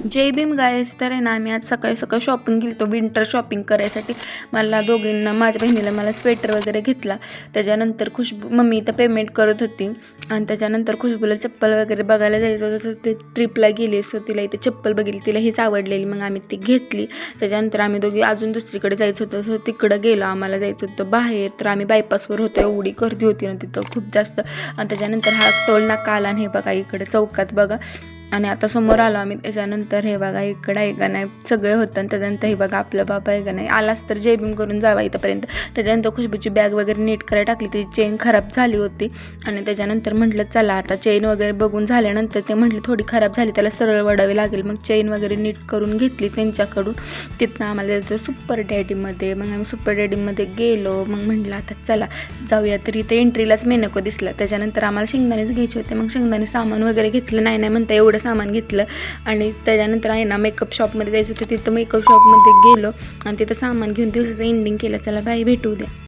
जय Bhim guys. तर आहे ना, आम्ही आज सकाळी सकाळी शॉपिंग केली होतो, विंटर शॉपिंग करायसाठी. मला दोघींना, माझ्या बहिणीला मला स्वेटर वगैरे घेतला. त्याच्यानंतर मम्मी इथं पेमेंट करत होती आणि त्याच्यानंतर खुशबूला चप्पल वगैरे बघायला जायचं होतं. तर ते ट्रिपला गेली, सो तिला इथे चप्पल बघितली, तिला हीच आवडलेली, मग आम्ही ती घेतली. त्याच्यानंतर आम्ही दोघी अजून दुसरीकडे जायचं होतं, सो तिकडं गेलो. आम्हाला जायचं होतं बाहेर, तर आम्ही बायपासवर होतो. एवढी गर्दी होती ना तिथं खूप जास्त. आणि त्याच्यानंतर हा टोल नाका आला आणि हे बघा इकडे चौकात बघा. आणि आता समोर आलो आम्ही. त्याच्यानंतर हे बघा इकडं आहे का नाही सगळे होतं. आणि त्याच्यानंतर हे बघा आपलं बाबा आहे का नाही, आलाच तर जय भीम करून जावा इथंपर्यंत. त्याच्यानंतर खुशबूची बॅग वगैरे नीट करायला टाकली, त्याची चेन खराब झाली होती. आणि त्याच्यानंतर म्हटलं चला आता चेन वगैरे बघून झाल्यानंतर ते म्हटलं थोडी खराब झाली, त्याला सरळ वडावी लागेल. मग चेन वगैरे नीट करून घेतली त्यांच्याकडून. तिथनं आम्हाला जायचं सुपर डॅडीमध्ये. मग आम्ही सुपर डॅडीमध्ये गेलो. मग म्हटलं आता चला जाऊया. तर इथे एंट्रीलाच मेनको दिसला. त्याच्यानंतर आम्हाला शेंगदाणेच घ्यायचे होते. मग शेंगदाणे सामान वगैरे घेतलं, नाही म्हणता एवढं सामान घेतलं. आणि त्याच्यानंतर आहे ना मेकअप शॉपमध्ये जायचं होतं. तिथं मेकअप शॉपमध्ये गेलो आणि तिथं सामान घेऊन दिवसाचं एंडिंग केलं. चला बाय, भेटू उद्या.